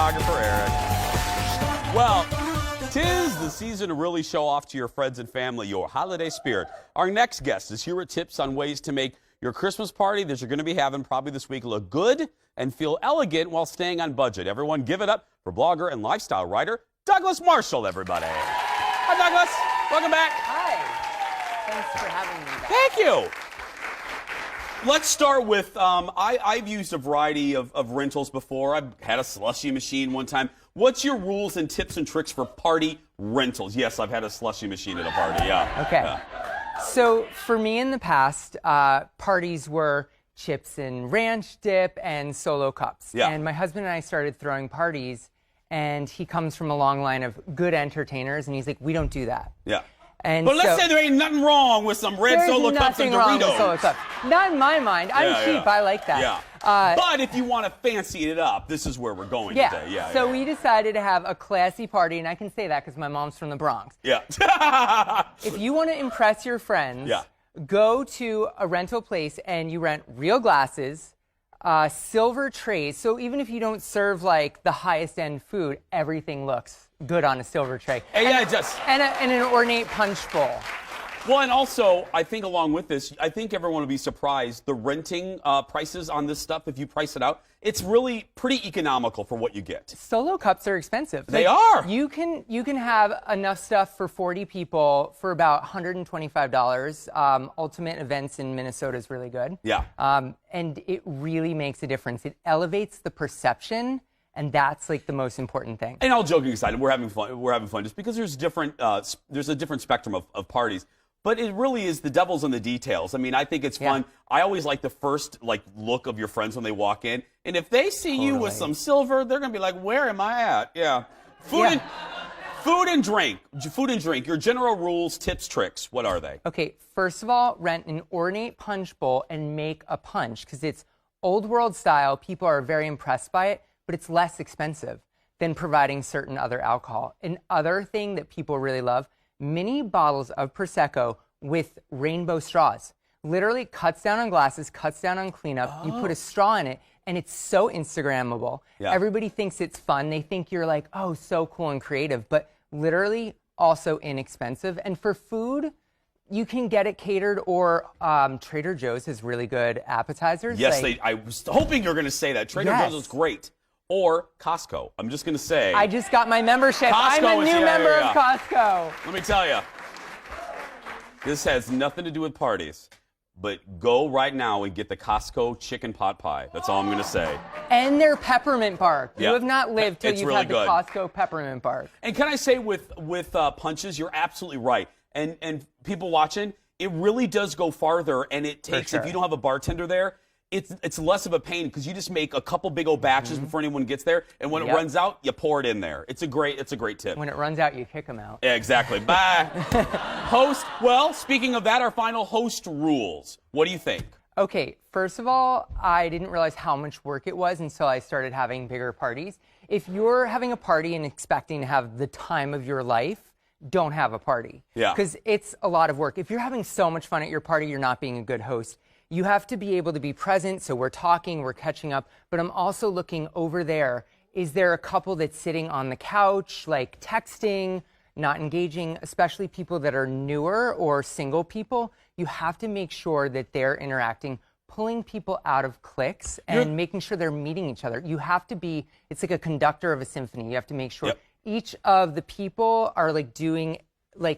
photographer, Eric. Well, 'tis the season to really show off to your friends and family your holiday spirit. Our next guest is here with tips on ways to make your Christmas party that you're going to be having probably this week look good and feel elegant while staying on budget. Everyone give it up for blogger and lifestyle writer Douglas Marshall, everybody. Hi, Douglas. Welcome back. Hi. Thanks for having me back. Thank you. Let's start with, I've used a variety of rentals before. I've had a slushy machine one time. What's your rules and tips and tricks for party rentals? Yes, I've had a slushy machine at a party, yeah. Okay. Yeah. So for me in the past, parties were chips and ranch dip and solo cups. Yeah. And my husband and I started throwing parties, and he comes from a long line of good entertainers, and he's like, we don't do that. Yeah. And But let's so, say there ain't nothing wrong with some red solo cups and nothing wrong Doritos. with solo cups. Not in my mind. I'm cheap. I like that. Yeah. But if you want to fancy it up, this is where we're going today. Yeah. So we decided to have a classy party, and I can say that because my mom's from the Bronx. Yeah. If you want to impress your friends, go to a rental place and you rent real glasses, silver trays. So even if you don't serve like the highest end food, everything looks good on a silver tray. Yeah, it does. And an ornate punch bowl. Well, and also, I think along with this, I think everyone will be surprised. The renting prices on this stuff, if you price it out, it's really pretty economical for what you get. Solo cups are expensive. They are. You can have enough stuff for 40 people for about $125. Ultimate Events in Minnesota is really good. Yeah. And it really makes a difference. It elevates the perception. And that's like the most important thing. And all joking aside, we're having fun. We're having fun just because there's a different spectrum of parties. But it really is the devil's in the details. I mean, I think it's fun. I always like the first look of your friends when they walk in. And if they see you with some silver, they're gonna be like, "Where am I at?" Yeah. Food and drink. Your general rules, tips, tricks. What are they? Okay. First of all, rent an ornate punch bowl and make a punch because it's old world style. People are very impressed by it. But it's less expensive than providing certain other alcohol. Another thing that people really love, mini bottles of Prosecco with rainbow straws. Literally cuts down on glasses, cuts down on cleanup. You put a straw in it, and it's so Instagrammable. Yeah. Everybody thinks it's fun. They think you're like, oh, so cool and creative, but literally also inexpensive. And for food, you can get it catered, or Trader Joe's has really good appetizers. Yes, I was hoping you were going to say that. Trader Joe's is great. Or Costco. I'm just going to say. I just got my membership. I'm a new member of Costco. Let me tell you, this has nothing to do with parties, but go right now and get the Costco chicken pot pie. That's all I'm going to say. And their peppermint bark. You have not lived till you've really had the Costco peppermint bark. And can I say with punches, you're absolutely right. And people watching, it really does go farther, and it takes, if you don't have a bartender there, it's less of a pain because you just make a couple big old batches before anyone gets there, and when it runs out, you pour it in there. It's a great tip. When it runs out, you kick them out. Yeah, exactly. Bye. Host. Well, speaking of that, our final host rules. What do you think? Okay, first of all, I didn't realize how much work it was until I started having bigger parties. If you're having a party and expecting to have the time of your life, don't have a party. Yeah. Because it's a lot of work. If you're having so much fun at your party, you're not being a good host. You have to be able to be present, so we're talking, we're catching up, but I'm also looking over there. Is there a couple that's sitting on the couch, like texting, not engaging, especially people that are newer or single people? You have to make sure that they're interacting, pulling people out of cliques and making sure they're meeting each other. You have to be, it's like a conductor of a symphony. You have to make sure each of the people are doing,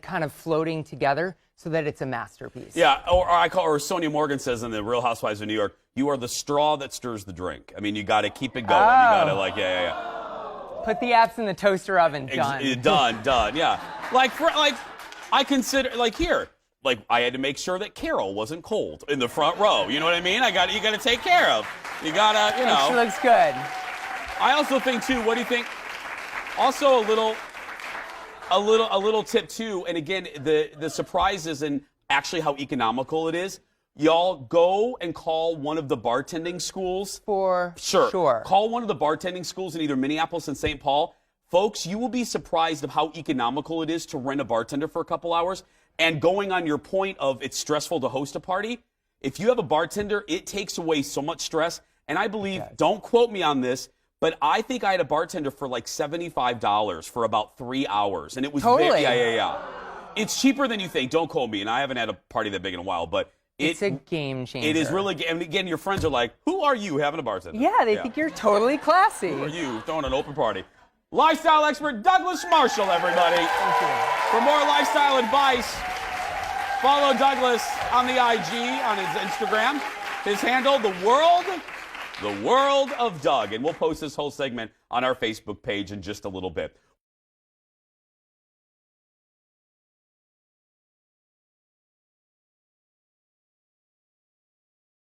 kind of floating together, so that it's a masterpiece. Yeah, or Sonia Morgan says in the Real Housewives of New York, you are the straw that stirs the drink. I mean, you got to keep it going. You got to Put the apps in the toaster oven. Done. Done. Yeah. I consider here. I had to make sure that Carol wasn't cold in the front row. You know what I mean? You got to take care of. You got to, She looks good. I also think too. What do you think? Also a little tip too, and again, the surprise is in actually how economical it is. Y'all go and call one of the bartending schools. For sure. Call one of the bartending schools in either Minneapolis and St. Paul. Folks, you will be surprised of how economical it is to rent a bartender for a couple hours. And going on your point of it's stressful to host a party, if you have a bartender, it takes away so much stress. And I believe, don't quote me on this, But I think I had a bartender for like $75 for about 3 hours, and it was Totally. yeah. It's cheaper than you think. Don't quote me, and I haven't had a party that big in a while, but it's a game changer. It is really, and again, your friends are like, "Who are you having a bartender?" Yeah, they think you're totally classy. Who are you throwing an open party? Lifestyle expert Douglas Marshall, everybody. Thank you. For more lifestyle advice, follow Douglas on the IG, on his Instagram. His handle, The World of Doug. And we'll post this whole segment on our Facebook page in just a little bit.